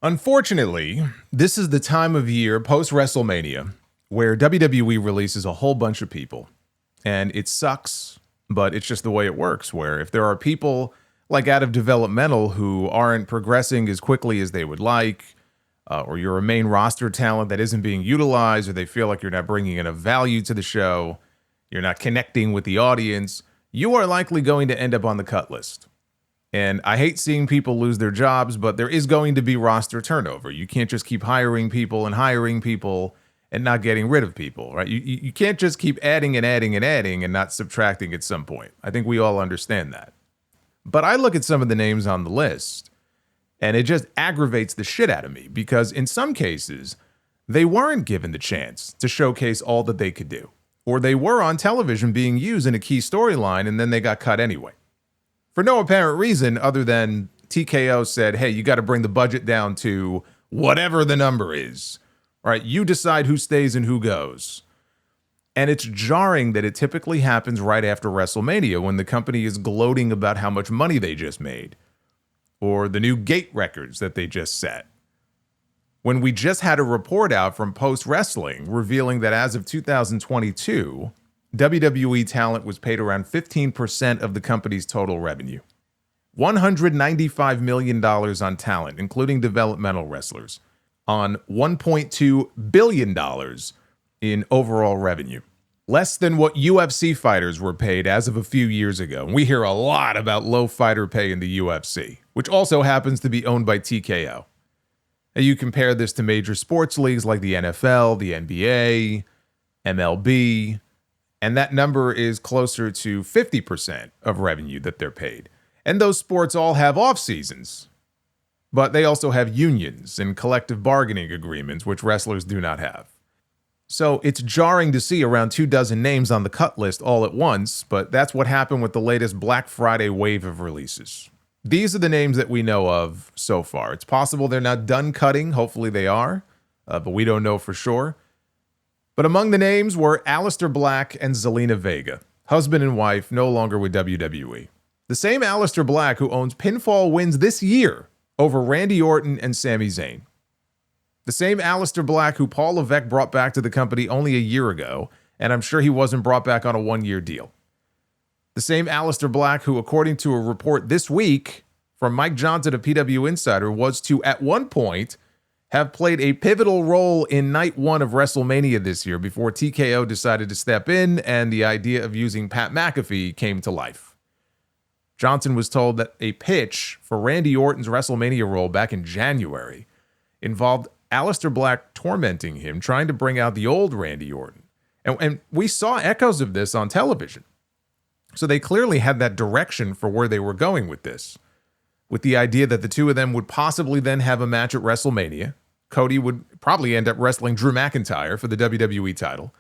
Unfortunately, this is the time of year post-WrestleMania where WWE releases a whole bunch of people. And it sucks, but it's just the way it works, where if there are people like out of developmental who aren't progressing as quickly as they would like, or you're a main roster talent that isn't being utilized, or they feel like you're not bringing enough value to the show, you're not connecting with the audience, you are likely going to end up on the cut list. And I hate seeing people lose their jobs, but there is going to be roster turnover. You can't just keep hiring people and not getting rid of people, right? You can't just keep adding and not subtracting at some point. I think we all understand that. But I look at some of the names on the list, and it just aggravates the shit out of me because in some cases, they weren't given the chance to showcase all that they could do. Or they were on television being used in a key storyline, and then they got cut anyway. For no apparent reason other than TKO said, hey, you got to bring the budget down to whatever the number is. All right, you decide who stays and who goes. And it's jarring that it typically happens right after WrestleMania when the company is gloating about how much money they just made or the new gate records that they just set. When we just had a report out from Post Wrestling revealing that as of 2022, WWE talent was paid around 15% of the company's total revenue. $195 million on talent, including developmental wrestlers, on $1.2 billion in overall revenue. Less than what UFC fighters were paid as of a few years ago. And we hear a lot about low fighter pay in the UFC, which also happens to be owned by TKO. And you compare this to major sports leagues like the NFL, the NBA, MLB, and that number is closer to 50% of revenue that they're paid. And those sports all have off seasons, but they also have unions and collective bargaining agreements, which wrestlers do not have. So it's jarring to see around 24 names on the cut list all at once, but that's what happened with the latest Black Friday wave of releases. These are the names that we know of so far. It's possible they're not done cutting. Hopefully they are, but we don't know for sure. But among the names were Alistair Black and Zelina Vega, husband and wife, no longer with WWE. The same Alistair Black who owns pinfall wins this year over Randy Orton and Sami Zayn. The same Alistair Black who Paul Levesque brought back to the company only a year ago, and I'm sure he wasn't brought back on a one-year deal. The same Alistair Black who, according to a report this week from Mike Johnson of PW Insider, was to, at one point, have played a pivotal role in night one of WrestleMania this year before TKO decided to step in and the idea of using Pat McAfee came to life. Johnson was told that a pitch for Randy Orton's WrestleMania role back in January involved Alistair Black tormenting him, trying to bring out the old Randy Orton. And we saw echoes of this on television. So they clearly had that direction for where they were going with this, with the idea that the two of them would possibly then have a match at WrestleMania. Cody would probably end up wrestling Drew McIntyre for the WWE title.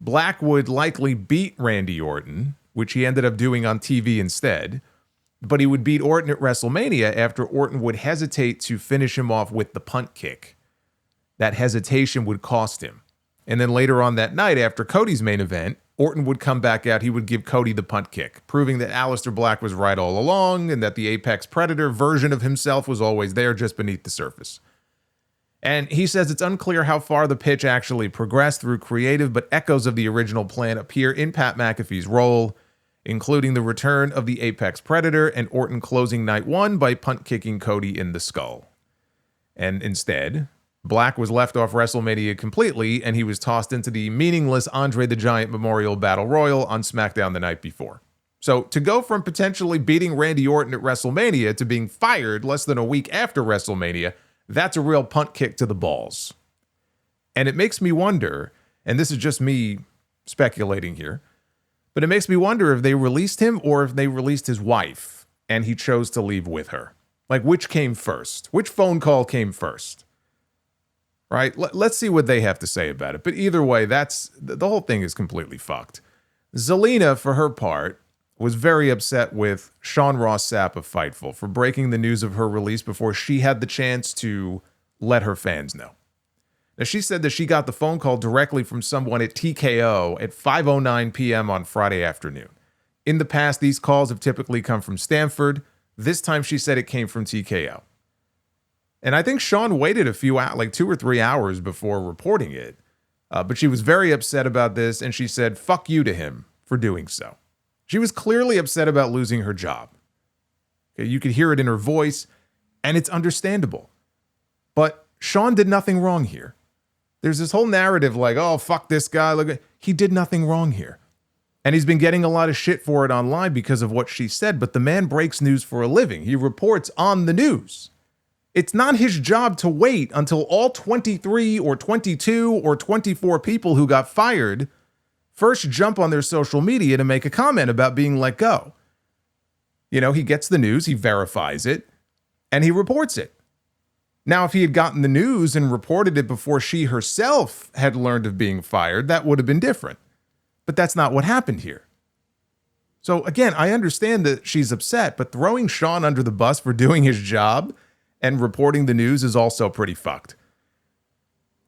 Black would likely beat Randy Orton, which he ended up doing on TV instead. But he would beat Orton at WrestleMania after Orton would hesitate to finish him off with the punt kick. That hesitation would cost him. And then later on that night, after Cody's main event, Orton would come back out. He would give Cody the punt kick, proving that Alistair Black was right all along and that the Apex Predator version of himself was always there just beneath the surface. And he says it's unclear how far the pitch actually progressed through creative, but echoes of the original plan appear in Pat McAfee's role, including the return of the Apex Predator and Orton closing night one by punt kicking Cody in the skull. And instead, Black was left off WrestleMania completely, and he was tossed into the meaningless Andre the Giant Memorial Battle Royal on SmackDown the night before. So to go from potentially beating Randy Orton at WrestleMania to being fired less than a week after WrestleMania, that's a real punt kick to the balls. And it makes me wonder, and this is just me speculating here, but it makes me wonder if they released him or if they released his wife and he chose to leave with her. Like, which came first? Which phone call came first? Right? Let's see what they have to say about it. But either way, that's the whole thing is completely fucked. Zelina, for her part, was very upset with Sean Ross Sapp of Fightful for breaking the news of her release before she had the chance to let her fans know. Now, she said that she got the phone call directly from someone at TKO at 5:09 p.m. on Friday afternoon. In the past, these calls have typically come from Stanford. This time, she said it came from TKO. And I think Sean waited a few hours, like 2 or 3 hours before reporting it. But she was very upset about this, and she said, fuck you to him for doing so. She was clearly upset about losing her job. Okay, you could hear it in her voice, and it's understandable. But Sean did nothing wrong here. There's this whole narrative like, oh, fuck this guy. Look, he did nothing wrong here. And he's been getting a lot of shit for it online because of what she said, but the man breaks news for a living. He reports on the news. It's not his job to wait until all 23 or 22 or 24 people who got fired first jump on their social media to make a comment about being let go. You know, he gets the news, he verifies it, and he reports it. Now, if he had gotten the news and reported it before she herself had learned of being fired, that would have been different. But that's not what happened here. So again, I understand that she's upset, but throwing Sean under the bus for doing his job and reporting the news is also pretty fucked.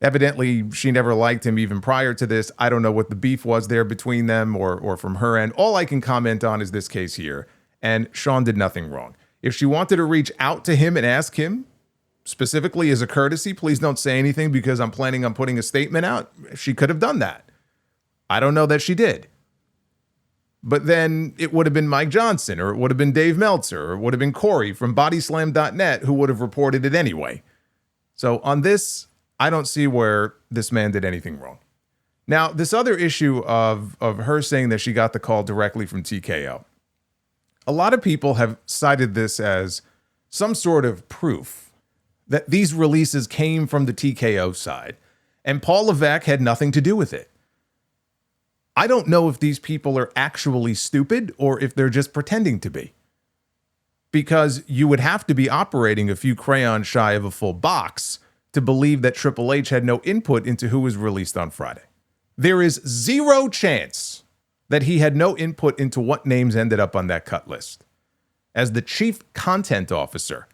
Evidently, she never liked him even prior to this. I don't know what the beef was there between them or from her end. All I can comment on is this case here. And Sean did nothing wrong. If she wanted to reach out to him and ask him, specifically as a courtesy, please don't say anything because I'm planning on putting a statement out, she could have done that. I don't know that she did. But then it would have been Mike Johnson, or it would have been Dave Meltzer, or it would have been Corey from bodyslam.net who would have reported it anyway. So on this, I don't see where this man did anything wrong. Now, this other issue of her saying that she got the call directly from TKO. A lot of people have cited this as some sort of proof that these releases came from the TKO side, and Paul Levesque had nothing to do with it. I don't know if these people are actually stupid or if they're just pretending to be. Because you would have to be operating a few crayons shy of a full box to believe that Triple H had no input into who was released on Friday. There is zero chance that he had no input into what names ended up on that cut list. As the chief content officer,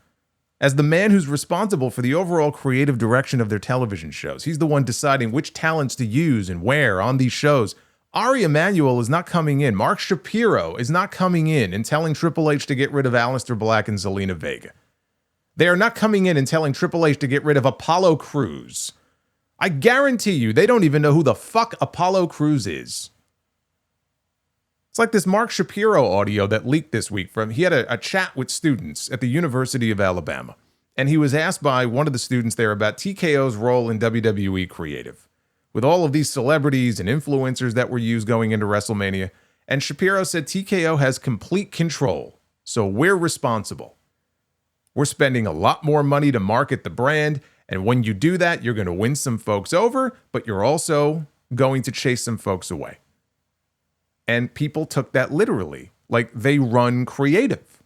as the man who's responsible for the overall creative direction of their television shows, he's the one deciding which talents to use and where on these shows. Ari Emanuel is not coming in. Mark Shapiro is not coming in and telling Triple H to get rid of Alistair Black and Zelina Vega. They are not coming in and telling Triple H to get rid of Apollo Crews. I guarantee you, they don't even know who the fuck Apollo Crews is. It's like this Mark Shapiro audio that leaked this week he had a chat with students at the University of Alabama. And he was asked by one of the students there about TKO's role in WWE creative, with all of these celebrities and influencers that were used going into WrestleMania. And Shapiro said TKO has complete control, so we're responsible. We're spending a lot more money to market the brand, and when you do that, you're going to win some folks over, but you're also going to chase some folks away. And people took that literally, like they run creative.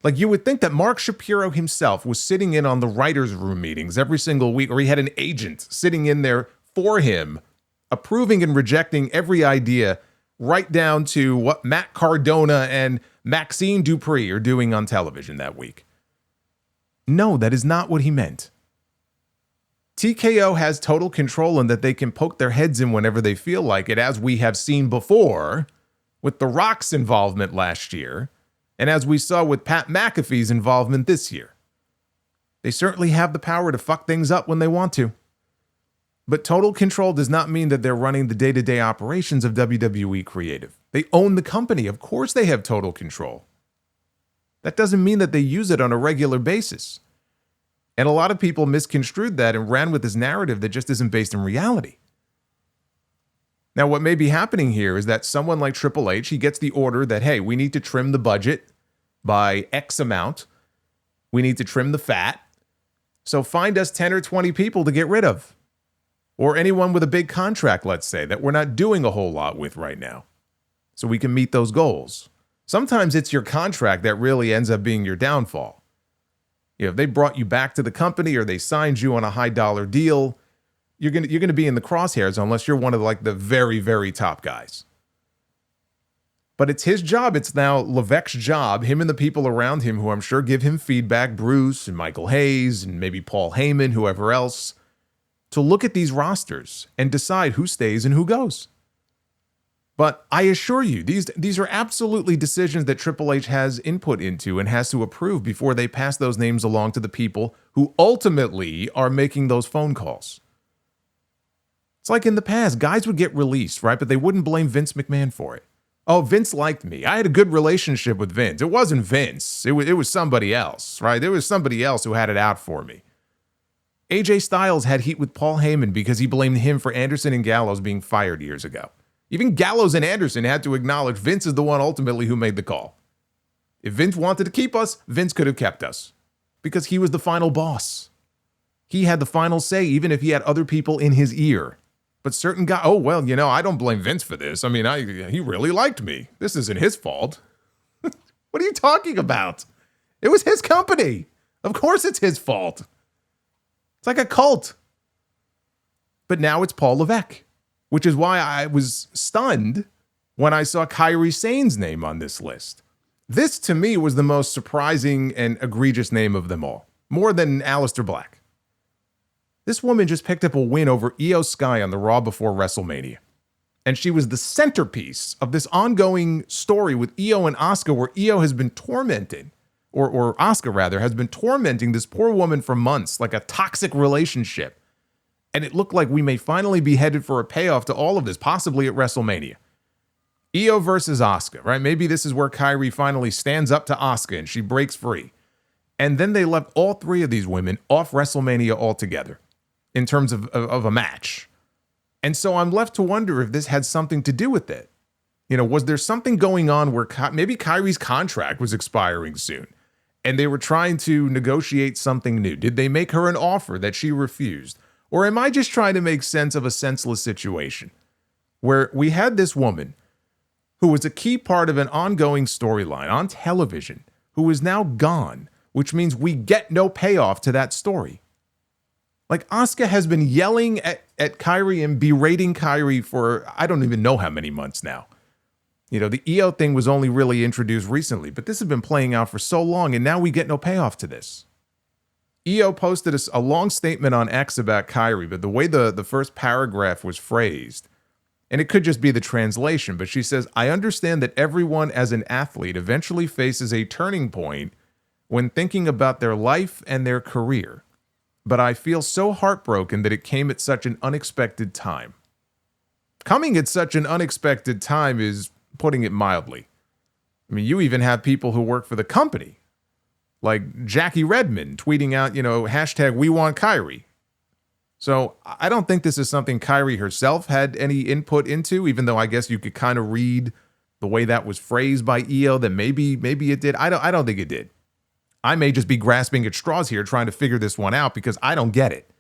Like you would think that Mark Shapiro himself was sitting in on the writers' room meetings every single week, or he had an agent sitting in there for him, approving and rejecting every idea, right down to what Matt Cardona and Maxine Dupree are doing on television that week. No, that is not what he meant. TKO has total control in that they can poke their heads in whenever they feel like it, as we have seen before with The Rock's involvement last year, and as we saw with Pat McAfee's involvement this year. They certainly have the power to fuck things up when they want to. But total control does not mean that they're running the day-to-day operations of WWE Creative. They own the company. Of course they have total control. That doesn't mean that they use it on a regular basis. And a lot of people misconstrued that and ran with this narrative that just isn't based in reality. Now, what may be happening here is that someone like Triple H, he gets the order that, hey, we need to trim the budget by X amount. We need to trim the fat. So find us 10 or 20 people to get rid of. Or anyone with a big contract, let's say, that we're not doing a whole lot with right now. So we can meet those goals. Sometimes it's your contract that really ends up being your downfall. You know, if they brought you back to the company or they signed you on a high dollar deal, you're gonna be in the crosshairs unless you're one of like the very, very top guys. But it's his job. It's now Levesque's job, him and the people around him who I'm sure give him feedback, Bruce and Michael Hayes and maybe Paul Heyman, whoever else, to look at these rosters and decide who stays and who goes. But I assure you, these are absolutely decisions that Triple H has input into and has to approve before they pass those names along to the people who ultimately are making those phone calls. It's like in the past, guys would get released, right? But they wouldn't blame Vince McMahon for it. Oh, Vince liked me. I had a good relationship with Vince. It wasn't Vince. It was somebody else, right? There was somebody else who had it out for me. AJ Styles had heat with Paul Heyman because he blamed him for Anderson and Gallows being fired years ago. Even Gallows and Anderson had to acknowledge Vince is the one ultimately who made the call. If Vince wanted to keep us, Vince could have kept us because he was the final boss. He had the final say, even if he had other people in his ear. But certain guys, oh, well, I don't blame Vince for this. I mean, he really liked me. This isn't his fault. What are you talking about? It was his company. Of course it's his fault. It's like a cult. But now it's Paul Levesque, which is why I was stunned when I saw Kairi Sane's name on this list. This, to me, was the most surprising and egregious name of them all, more than Alistair Black. This woman just picked up a win over Io Sky on the Raw before WrestleMania. And she was the centerpiece of this ongoing story with Io and Asuka, where Io has been tormented, or Asuka rather, has been tormenting this poor woman for months, like a toxic relationship. And it looked like we may finally be headed for a payoff to all of this, possibly at WrestleMania. Io versus Asuka, right? Maybe this is where Kairi finally stands up to Asuka and she breaks free. And then they left all three of these women off WrestleMania altogether in terms of a match. And so I'm left to wonder if this had something to do with it. Was there something going on where maybe Kairi's contract was expiring soon and they were trying to negotiate something new? Did they make her an offer that she refused? Or am I just trying to make sense of a senseless situation where we had this woman who was a key part of an ongoing storyline on television who is now gone, which means we get no payoff to that story? Like, Asuka has been yelling at Kairi and berating Kairi for I don't even know how many months now. The Io thing was only really introduced recently, but this has been playing out for so long, and now we get no payoff to this. Io posted a long statement on X about Kairi, but the way the first paragraph was phrased, and it could just be the translation, but she says, I understand that everyone as an athlete eventually faces a turning point when thinking about their life and their career. But I feel so heartbroken that it came at such an unexpected time. Coming at such an unexpected time is putting it mildly. I mean, you even have people who work for the company, like Jackie Redmond tweeting out, hashtag we want Kairi. So I don't think this is something Kairi herself had any input into, even though I guess you could kind of read the way that was phrased by Io that maybe it did. I don't think it did. I may just be grasping at straws here trying to figure this one out because I don't get it.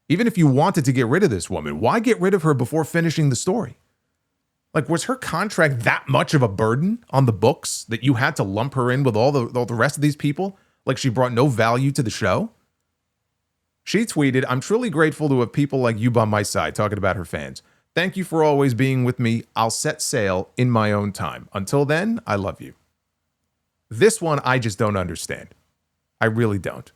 Even if you wanted to get rid of this woman, why get rid of her before finishing the story? Like, was her contract that much of a burden on the books that you had to lump her in with all the rest of these people? Like she brought no value to the show? She tweeted, I'm truly grateful to have people like you by my side, talking about her fans. Thank you for always being with me. I'll set sail in my own time. Until then, I love you. This one, I just don't understand. I really don't.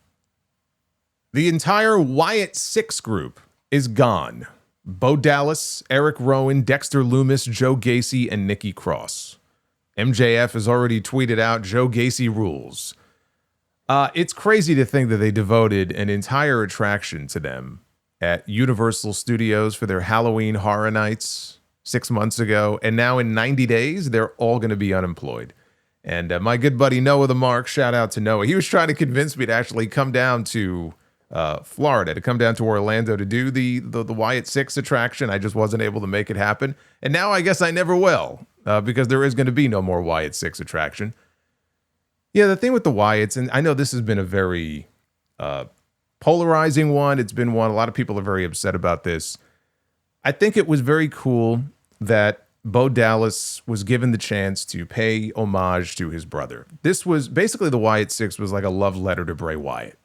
The entire Wyatt 6 group is gone. Bo Dallas, Eric Rowan, Dexter Lumis, Joe Gacy, and Nikki Cross. MJF has already tweeted out, Joe Gacy rules. It's crazy to think that they devoted an entire attraction to them at Universal Studios for their Halloween Horror Nights 6 months ago, and now in 90 days, they're all going to be unemployed. And my good buddy Noah the Mark, shout out to Noah. He was trying to convince me to actually come down to Florida, to come down to Orlando to do the Wyatt 6 attraction. I just wasn't able to make it happen. And now I guess I never will, because there is going to be no more Wyatt 6 attraction. Yeah, the thing with the Wyatts, and I know this has been a very polarizing one. It's been one, a lot of people are very upset about this. I think it was very cool that Bo Dallas was given the chance to pay homage to his brother. This was basically the Wyatt 6 was like a love letter to Bray Wyatt.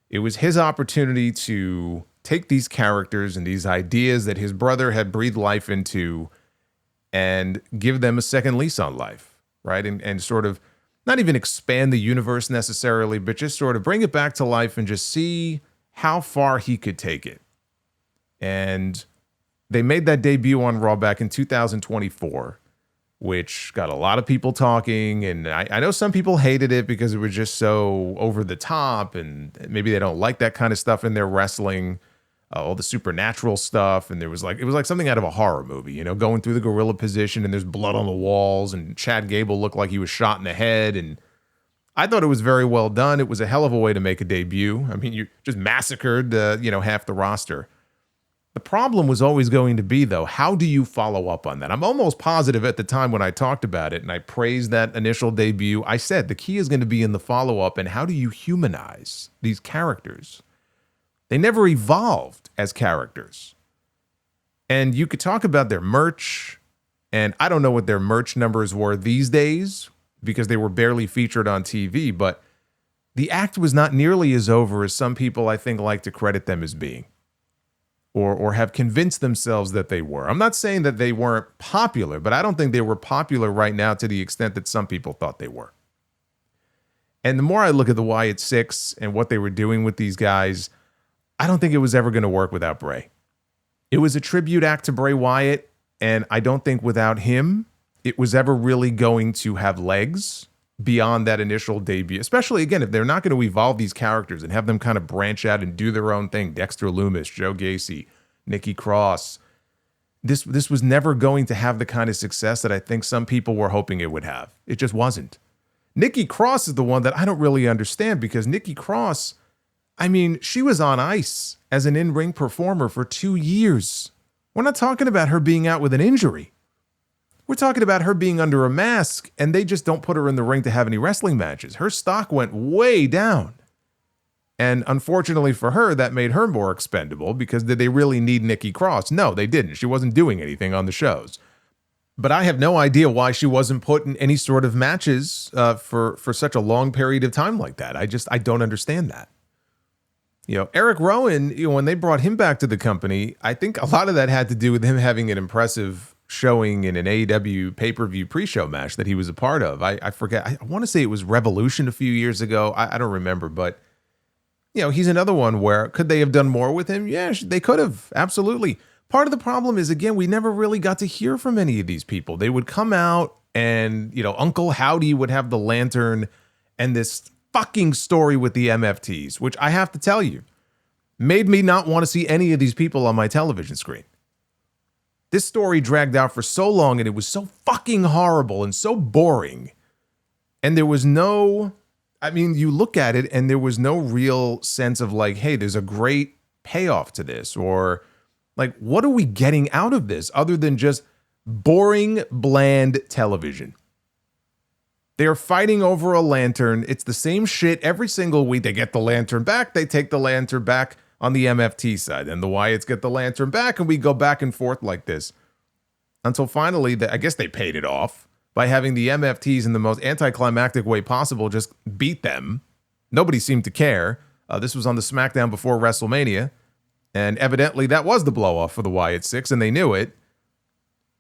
It was his opportunity to take these characters and these ideas that his brother had breathed life into and give them a second lease on life, right? And sort of not even expand the universe necessarily, but just sort of bring it back to life and just see how far he could take it. And they made that debut on Raw back in 2024, which got a lot of people talking. And I know some people hated it because it was just so over the top, and maybe they don't like that kind of stuff in their wrestling, all the supernatural stuff. And it was like something out of a horror movie, you know, going through the gorilla position and there's blood on the walls and Chad Gable looked like he was shot in the head. And I thought it was very well done. It was a hell of a way to make a debut. I mean, you just massacred, half the roster. The problem was always going to be, though, how do you follow up on that? I'm almost positive at the time when I talked about it and I praised that initial debut, I said the key is going to be in the follow-up and how do you humanize these characters? They never evolved as characters. And you could talk about their merch, and I don't know what their merch numbers were these days because they were barely featured on TV, but the act was not nearly as over as some people, I think, like to credit them as being. Or have convinced themselves that they were. I'm not saying that they weren't popular, but I don't think they were popular right now to the extent that some people thought they were. And the more I look at the Wyatt Six and what they were doing with these guys, I don't think it was ever going to work without Bray. It was a tribute act to Bray Wyatt, and I don't think without him, it was ever really going to have legs beyond that initial debut, especially, again, if they're not going to evolve these characters and have them kind of branch out and do their own thing. Dexter Lumis, Joe Gacy, Nikki Cross. This was never going to have the kind of success that I think some people were hoping it would have. It just wasn't. Nikki Cross is the one that I don't really understand because Nikki Cross, I mean, she was on ice as an in-ring performer for 2 years. We're not talking about her being out with an injury. We're talking about her being under a mask, and they just don't put her in the ring to have any wrestling matches. Her stock went way down. And unfortunately for her, that made her more expendable because did they really need Nikki Cross? No, they didn't. She wasn't doing anything on the shows. But I have no idea why she wasn't put in any sort of matches for such a long period of time like that. I don't understand that. You know, Eric Rowan, when they brought him back to the company, I think a lot of that had to do with him having an impressive showing in an AEW pay-per-view pre-show match that he was a part of. I forget. I want to say it was Revolution a few years ago. I don't remember, but he's another one where could they have done more with him? Yeah, they could have. Absolutely. Part of the problem is, again, we never really got to hear from any of these people. They would come out and, Uncle Howdy would have the lantern and this fucking story with the MFTs, which I have to tell you, made me not want to see any of these people on my television screen. This story dragged out for so long and it was so fucking horrible and so boring. And there was you look at it and there was no real sense of like, hey, there's a great payoff to this, or like, what are we getting out of this other than just boring, bland television? They're fighting over a lantern. It's the same shit every single week. They get the lantern back. They take the lantern back on the MFT side, and the Wyatts get the lantern back, and we go back and forth like this until finally, I guess they paid it off by having the MFTs in the most anticlimactic way possible just beat them. Nobody seemed to care. This was on the SmackDown before WrestleMania, and evidently that was the blow-off for the Wyatt Six, and they knew it.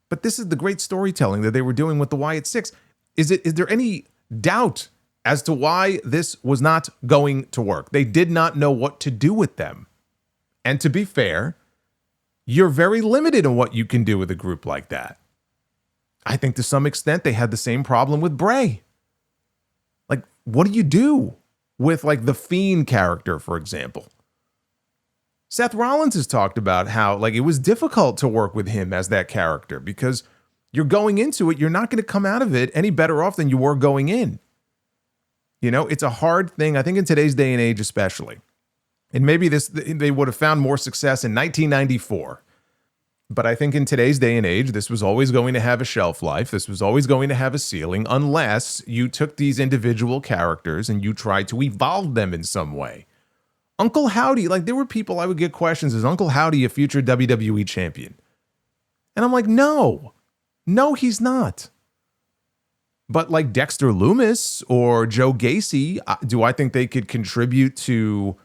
But this is the great storytelling that they were doing with the Wyatt Six. Is there any doubt as to why this was not going to work? They did not know what to do with them. And to be fair, you're very limited in what you can do with a group like that. I think to some extent they had the same problem with Bray. Like, what do you do with like the Fiend character, for example? Seth Rollins has talked about how like it was difficult to work with him as that character because you're going into it, you're not going to come out of it any better off than you were going in. It's a hard thing, I think in today's day and age especially. And maybe they would have found more success in 1994. But I think in today's day and age, this was always going to have a shelf life. This was always going to have a ceiling unless you took these individual characters and you tried to evolve them in some way. Uncle Howdy, like there were people I would get questions, is Uncle Howdy a future WWE champion? And I'm like, no, he's not. But like Dexter Lumis or Joe Gacy, do I think they could contribute to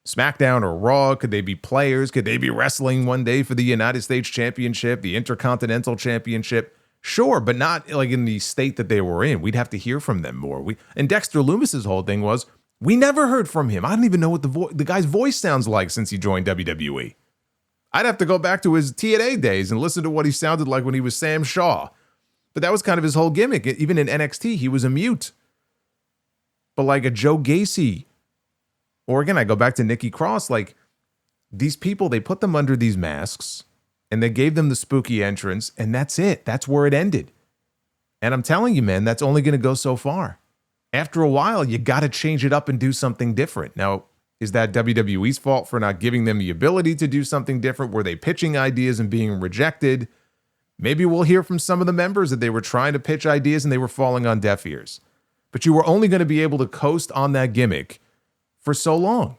SmackDown or Raw? Could they be players? Could they be wrestling one day for the United States Championship, the Intercontinental Championship? Sure, but not like in the state that they were in. We'd have to hear from them more. And Dexter Lumis's whole thing was, we never heard from him. I don't even know what the guy's voice sounds like since he joined WWE. I'd have to go back to his TNA days and listen to what he sounded like when he was Sam Shaw. But that was kind of his whole gimmick. Even in NXT, he was a mute. But like a Joe Gacy, or again, I go back to Nikki Cross, like these people, they put them under these masks and they gave them the spooky entrance, and that's it. That's where it ended. And I'm telling you, man, that's only going to go so far. After a while, you got to change it up and do something different. Now, is that WWE's fault for not giving them the ability to do something different? Were they pitching ideas and being rejected? Maybe we'll hear from some of the members that they were trying to pitch ideas and they were falling on deaf ears. But you were only going to be able to coast on that gimmick for so long.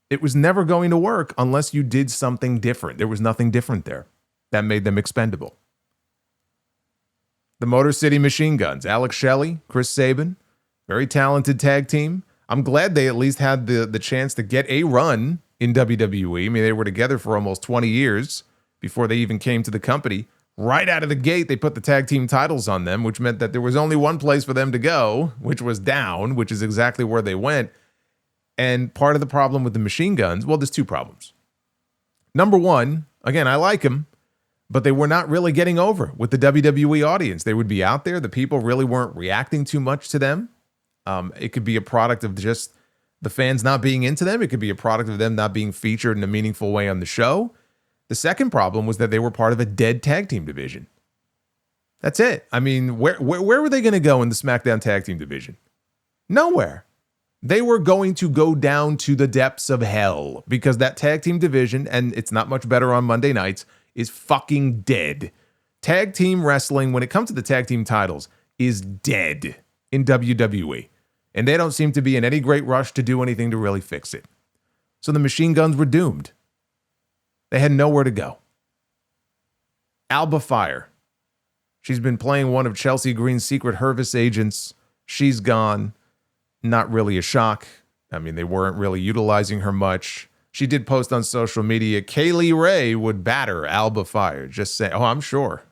It was never going to work unless you did something different. There was nothing different there that made them expendable. The Motor City Machine Guns, Alex Shelley, Chris Sabin, very talented tag team. I'm glad they at least had the chance to get a run in WWE. I mean, they were together for almost 20 years before they even came to the company. Right out of the gate, they put the tag team titles on them, which meant that there was only one place for them to go, which was down, which is exactly where they went. And part of the problem with the Machine Guns, well, there's two problems. Number one, again, I like them, but they were not really getting over with the WWE audience. They would be out there. The people really weren't reacting too much to them. It could be a product of just the fans not being into them. It could be a product of them not being featured in a meaningful way on the show. The second problem was that they were part of a dead tag team division. That's it. I mean, where were they going to go in the SmackDown tag team division? Nowhere. They were going to go down to the depths of hell because that tag team division, and it's not much better on Monday nights, is fucking dead. Tag team wrestling, when it comes to the tag team titles, is dead in WWE. And they don't seem to be in any great rush to do anything to really fix it. So the Machine Guns were doomed. They had nowhere to go. Alba Fire. She's been playing one of Chelsea Green's secret Hervis agents. She's gone. Not really a shock. I mean, they weren't really utilizing her much. She did post on social media, Kaylee Ray would batter Alba Fire. Just saying, I'm sure.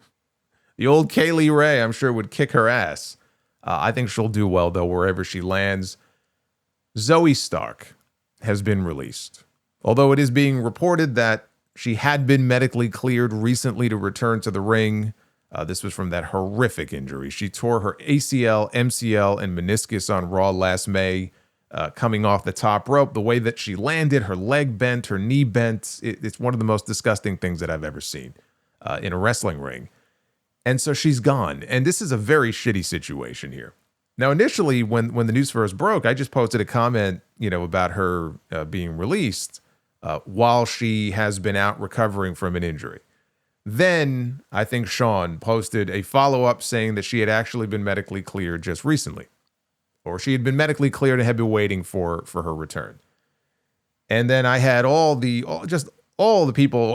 The old Kaylee Ray, I'm sure, would kick her ass. I think she'll do well, though, wherever she lands. Zoe Stark has been released. Although it is being reported that she had been medically cleared recently to return to the ring. This was from that horrific injury. She tore her ACL, MCL, and meniscus on Raw last May, coming off the top rope. The way that she landed, her leg bent, her knee bent. It's one of the most disgusting things that I've ever seen in a wrestling ring. And so she's gone. And this is a very shitty situation here. Now, initially, when the news first broke, I just posted a comment, about her being released while she has been out recovering from an injury. Then I think Sean posted a follow-up saying that she had actually been medically cleared just recently, or she had been medically cleared and had been waiting for her return. And then I had all the people,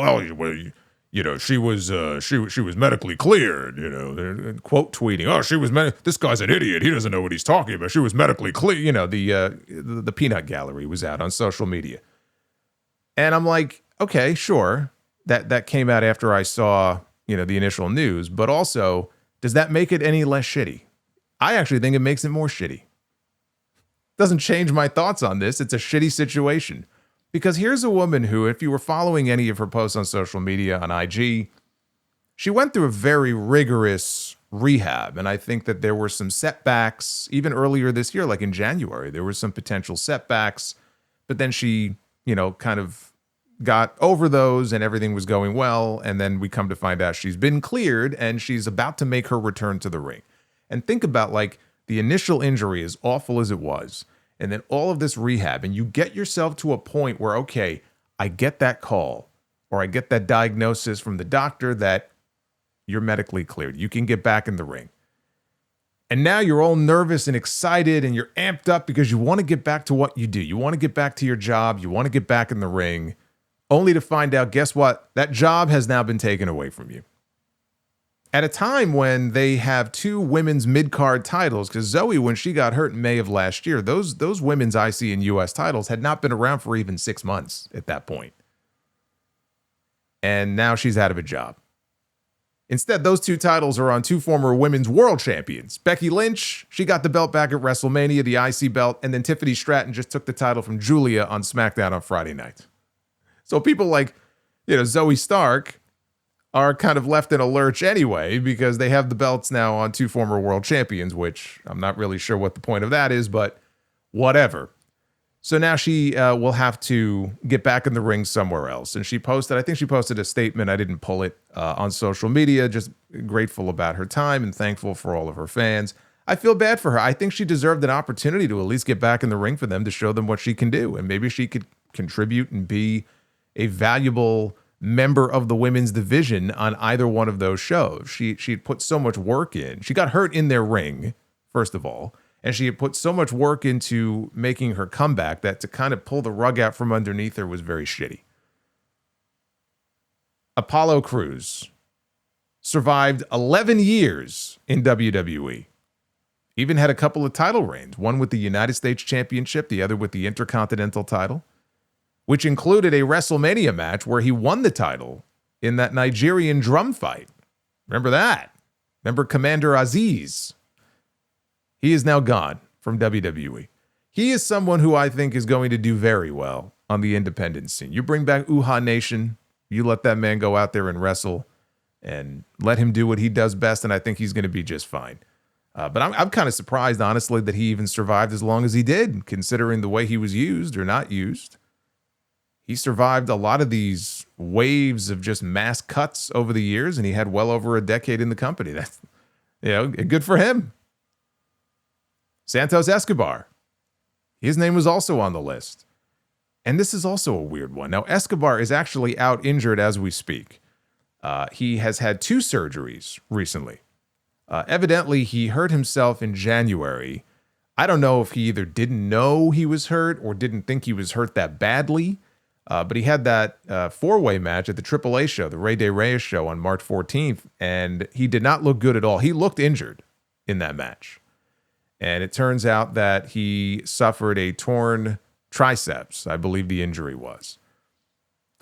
she was medically cleared, quote tweeting, she was this guy's an idiot. He doesn't know what he's talking about. She was medically clear. The peanut gallery was out on social media. And I'm like, okay, sure. That came out after I saw, the initial news, but also, does that make it any less shitty? I actually think it makes it more shitty. Doesn't change my thoughts on this. It's a shitty situation. Because here's a woman who, if you were following any of her posts on social media, on IG, she went through a very rigorous rehab. And I think that there were some setbacks, even earlier this year, like in January, there were some potential setbacks. But then she, kind of got over those and everything was going well. And then we come to find out she's been cleared and she's about to make her return to the ring. And think about the initial injury, as awful as it was, and then all of this rehab, and you get yourself to a point where, okay, I get that call or I get that diagnosis from the doctor that you're medically cleared. You can get back in the ring. And now you're all nervous and excited and you're amped up because you want to get back to what you do. You want to get back to your job. You want to get back in the ring, only to find out, guess what? That job has now been taken away from you. At a time when they have two women's mid-card titles, because Zoe, when she got hurt in May of last year, those women's IC and US titles had not been around for even 6 months at that point. And now she's out of a job. Instead, those two titles are on two former women's world champions. Becky Lynch, she got the belt back at WrestleMania, the IC belt, and then Tiffany Stratton just took the title from Julia on SmackDown on Friday night. So people Zoe Stark are kind of left in a lurch anyway because they have the belts now on two former world champions, which I'm not really sure what the point of that is, but whatever. So now she will have to get back in the ring somewhere else. And I think she posted a statement. I didn't pull it on social media, just grateful about her time and thankful for all of her fans. I feel bad for her. I think she deserved an opportunity to at least get back in the ring for them to show them what she can do. And maybe she could contribute and be a valuable member of the women's division on either one of those shows. She'd put so much work in. She got hurt in their ring, first of all, and she had put so much work into making her comeback that to kind of pull the rug out from underneath her was very shitty. Apollo Crews survived 11 years in WWE. Even had a couple of title reigns, one with the United States Championship, the other with the Intercontinental title, which included a WrestleMania match where he won the title in that Nigerian drum fight. Remember that? Remember Commander Aziz? He is now gone from WWE. He is someone who I think is going to do very well on the independent scene. You bring back Uhaa Nation, you let that man go out there and wrestle and let him do what he does best, and I think he's going to be just fine. But I'm kind of surprised, honestly, that he even survived as long as he did, considering the way he was used or not used. He survived a lot of these waves of just mass cuts over the years, and he had well over a decade in the company. That's, good for him. Santos Escobar. His name was also on the list. And this is also a weird one. Now, Escobar is actually out injured as we speak. He has had 2 surgeries recently. Evidently, he hurt himself in January. I don't know if he either didn't know he was hurt or didn't think he was hurt that badly. But he had that 4-way match at the AAA show, the Rey de Reyes show on March 14th, and he did not look good at all. He looked injured in that match. And it turns out that he suffered a torn triceps, I believe the injury was.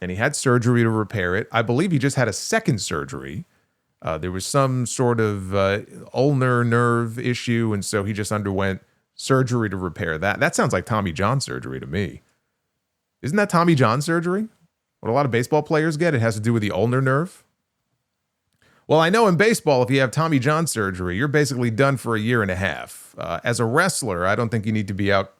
And he had surgery to repair it. I believe he just had a second surgery. There was some sort of ulnar nerve issue, and so he just underwent surgery to repair that. That sounds like Tommy John surgery to me. Isn't that Tommy John surgery? What a lot of baseball players get? It has to do with the ulnar nerve. Well, I know in baseball, if you have Tommy John surgery, you're basically done for a year and a half. As a wrestler, I don't think you need to be out,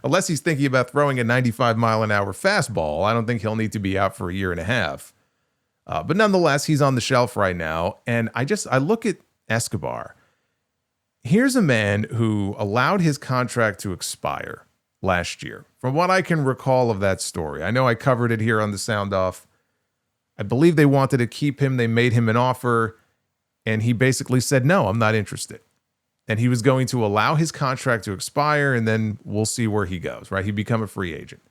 unless he's thinking about throwing a 95-mile-an-hour fastball. I don't think he'll need to be out for a year and a half. But nonetheless, he's on the shelf right now. And I look at Escobar. Here's a man who allowed his contract to expire last year. From what I can recall of that story, I know I covered it here on the Sound Off. I believe they wanted to keep him. They made him an offer, and he basically said, no, I'm not interested. And he was going to allow his contract to expire, and then we'll see where he goes, right? He'd become a free agent.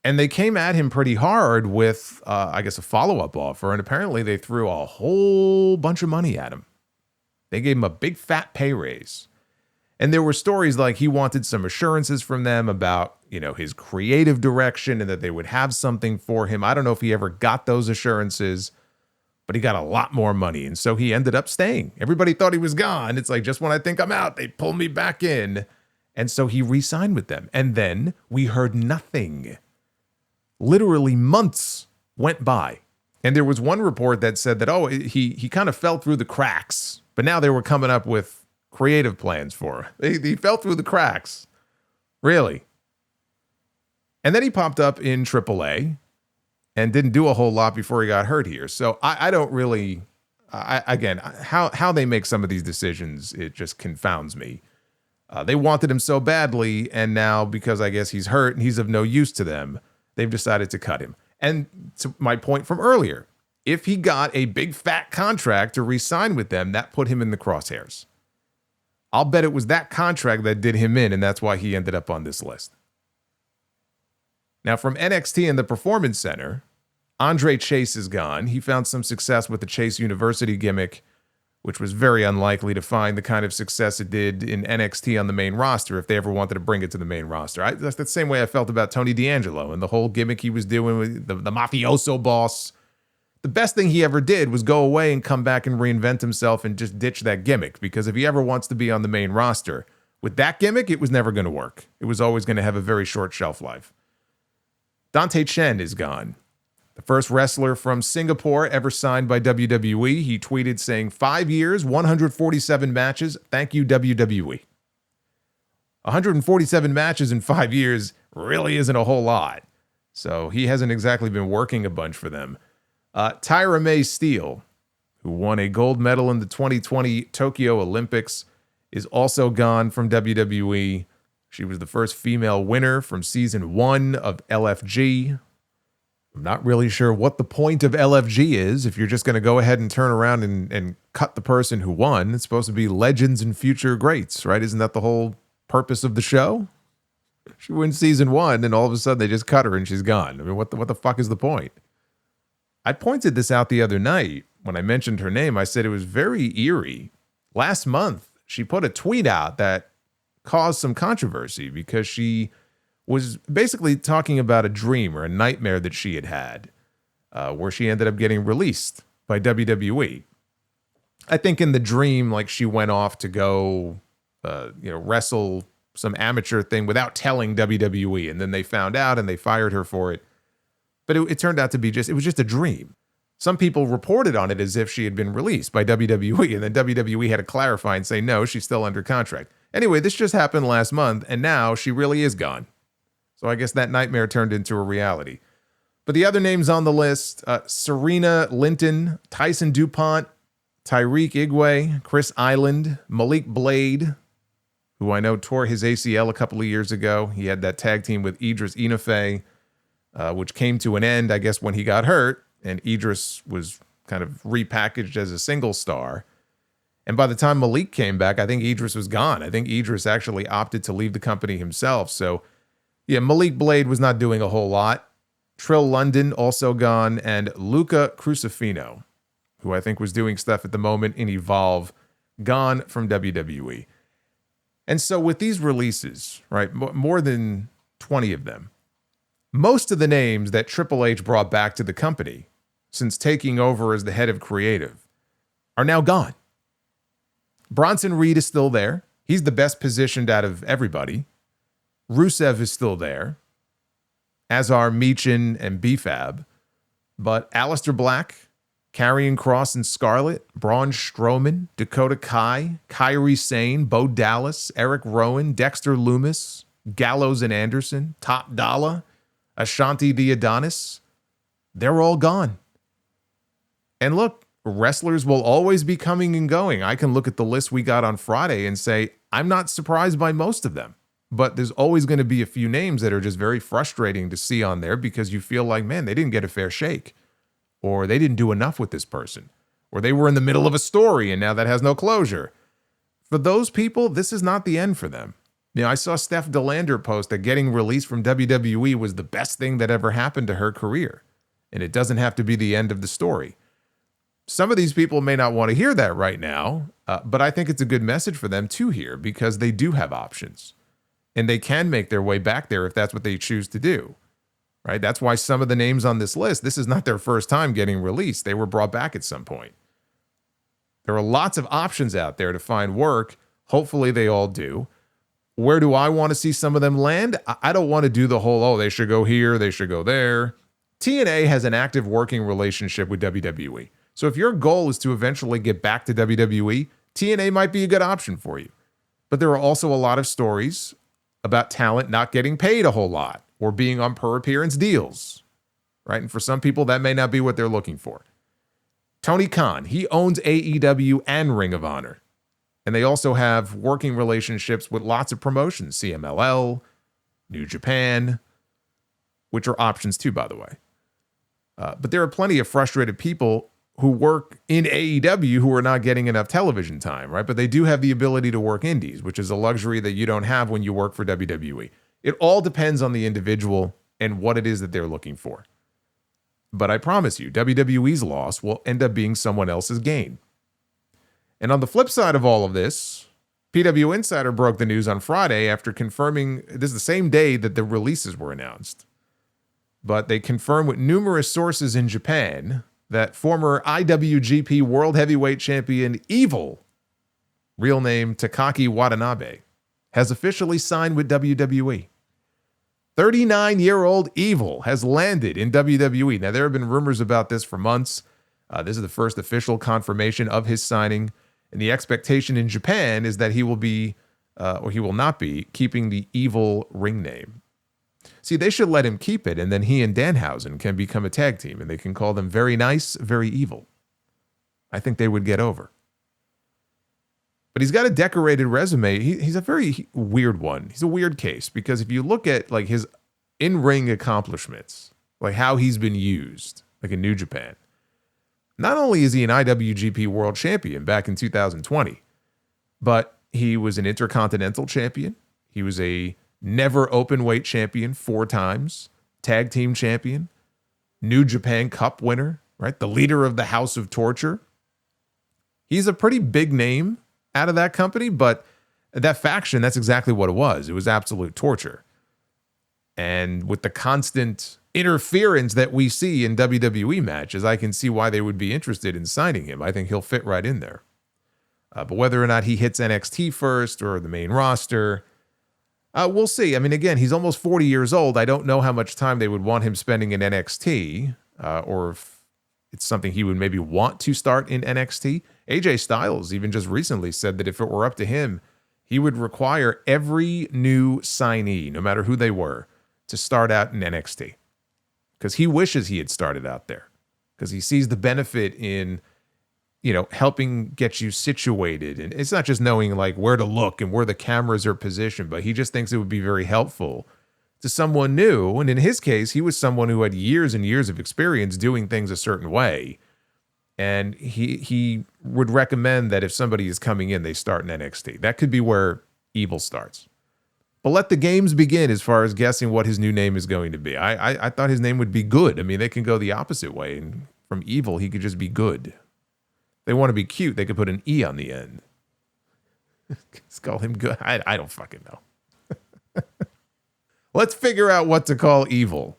And they came at him pretty hard with, I guess, a follow-up offer, and apparently they threw a whole bunch of money at him. They gave him a big fat pay raise. And there were stories like he wanted some assurances from them about, his creative direction and that they would have something for him. I don't know if he ever got those assurances, but he got a lot more money. And so he ended up staying. Everybody thought he was gone. It's like, just when I think I'm out, they pull me back in. And so he re-signed with them. And then we heard nothing. Literally months went by. And there was one report that said that, he kind of fell through the cracks. But now they were coming up with creative plans for him. He fell through the cracks. Really. And then he popped up in AAA and didn't do a whole lot before he got hurt here. So I don't really, again, how they make some of these decisions, it just confounds me. They wanted him so badly, and now because I guess he's hurt and he's of no use to them, they've decided to cut him. And to my point from earlier, if he got a big fat contract to re-sign with them, that put him in the crosshairs. I'll bet it was that contract that did him in, and that's why he ended up on this list. Now, from NXT and the Performance Center, Andre Chase is gone. He found some success with the Chase University gimmick, which was very unlikely to find the kind of success it did in NXT on the main roster if they ever wanted to bring it to the main roster. That's the same way I felt about Tony D'Angelo and the whole gimmick he was doing with the mafioso boss. The best thing he ever did was go away and come back and reinvent himself and just ditch that gimmick, because if he ever wants to be on the main roster, with that gimmick, it was never going to work. It was always going to have a very short shelf life. Dante Chen is gone. The first wrestler from Singapore ever signed by WWE. He tweeted saying, 5 years, 147 matches. Thank you, WWE. 147 matches in 5 years really isn't a whole lot. So he hasn't exactly been working a bunch for them. Tyra May Steele, who won a gold medal in the 2020 Tokyo Olympics, is also gone from WWE. She was the first female winner from season 1 of LFG. I'm not really sure what the point of LFG is. If you're just going to go ahead and turn around and cut the person who won, it's supposed to be legends and future greats, right? Isn't that the whole purpose of the show? She wins season 1 and all of a sudden they just cut her and she's gone. I mean, what the fuck is the point? I pointed this out the other night when I mentioned her name. I said it was very eerie. Last month, she put a tweet out that caused some controversy because she was basically talking about a dream or a nightmare that she had where she ended up getting released by WWE. I think in the dream, like she went off to go, wrestle some amateur thing without telling WWE. And then they found out and they fired her for it. But it turned out to be it was just a dream. Some people reported on it as if she had been released by WWE. And then WWE had to clarify and say, no, she's still under contract. Anyway, this just happened last month. And now she really is gone. So I guess that nightmare turned into a reality. But the other names on the list, Serena Linton, Tyson DuPont, Tyreek Igwe, Chris Island, Malik Blade, who I know tore his ACL a couple of years ago. He had that tag team with Idris Inofe, which came to an end, I guess, when he got hurt. And Idris was kind of repackaged as a single star. And by the time Malik came back, I think Idris was gone. I think Idris actually opted to leave the company himself. So yeah, Malik Blade was not doing a whole lot. Trill London also gone, and Luca Crucifino, who I think was doing stuff at the moment in Evolve, gone from WWE. And so with these releases, right, more than 20 of them, most of the names that Triple H brought back to the company since taking over as the head of creative are now gone. Bronson Reed is still there. He's the best positioned out of everybody. Rusev is still there, as are Meechin and B-Fab. But Alistair Black, Karrion Kross and Scarlett, Braun Strowman, Dakota Kai, Kairi Sane, Bo Dallas, Eric Rowan, Dexter Lumis, Gallows and Anderson, Top Dollar, Ashanti the Adonis, they're all gone. And look, wrestlers will always be coming and going. I can look at the list we got on Friday and say, I'm not surprised by most of them. But there's always going to be a few names that are just very frustrating to see on there because you feel like, man, they didn't get a fair shake. Or they didn't do enough with this person. Or they were in the middle of a story and now that has no closure. For those people, this is not the end for them. You know, I saw Steph DeLander post that getting released from WWE was the best thing that ever happened to her career. And it doesn't have to be the end of the story. Some of these people may not want to hear that right now, but I think it's a good message for them to hear because they do have options. And they can make their way back there if that's what they choose to do, right? That's why some of the names on this list, this is not their first time getting released. They were brought back at some point. There are lots of options out there to find work. Hopefully they all do. Where do I want to see some of them land? I don't want to do the whole, they should go here, they should go there. TNA has an active working relationship with WWE. So if your goal is to eventually get back to WWE, TNA might be a good option for you. But there are also a lot of stories about talent not getting paid a whole lot or being on per appearance deals, right? And for some people, that may not be what they're looking for. Tony Khan, he owns AEW and Ring of Honor. And they also have working relationships with lots of promotions, CMLL, New Japan, which are options too, by the way. But there are plenty of frustrated people who work in AEW who are not getting enough television time, right? But they do have the ability to work indies, which is a luxury that you don't have when you work for WWE. It all depends on the individual and what it is that they're looking for. But I promise you, WWE's loss will end up being someone else's gain. And on the flip side of all of this, PW Insider broke the news on Friday after confirming this is the same day that the releases were announced. But they confirmed with numerous sources in Japan that former IWGP World Heavyweight Champion Evil, real name Takaki Watanabe, has officially signed with WWE. 39-year-old Evil has landed in WWE. Now, there have been rumors about this for months. This is the first official confirmation of his signing. And the expectation in Japan is that he will be, or he will not be, keeping the Evil ring name. See, they should let him keep it, and then he and Danhausen can become a tag team, and they can call them Very Nice, Very Evil. I think they would get over. But he's got a decorated resume. He's a very weird one. He's a weird case, because if you look at like his in-ring accomplishments, like how he's been used, like in New Japan, not only is he an IWGP World Champion back in 2020, but he was an Intercontinental Champion. He was a never open weight champion 4 times, tag team champion, New Japan Cup winner, right? The leader of the House of Torture. He's a pretty big name out of that company, but that faction, that's exactly what it was. It was absolute torture. And with the constant interference that we see in WWE matches, I can see why they would be interested in signing him. I think he'll fit right in there. But whether or not he hits NXT first or the main roster, we'll see. I mean, again, he's almost 40 years old. I don't know how much time they would want him spending in NXT, or if it's something he would maybe want to start in NXT. AJ Styles even just recently said that if it were up to him, he would require every new signee, no matter who they were, to start out in NXT. Because he wishes he had started out there. Because he sees the benefit in, helping get you situated. And it's not just knowing like where to look and where the cameras are positioned, but he just thinks it would be very helpful to someone new. And in his case, he was someone who had years and years of experience doing things a certain way. And he would recommend that if somebody is coming in, they start in NXT. That could be where Evil starts. But let the games begin as far as guessing what his new name is going to be. I thought his name would be Good. I mean, they can go the opposite way. And from Evil, he could just be Good. They want to be cute, they could put an E on the end. Let's call him Good. I don't fucking know. Let's figure out what to call Evil.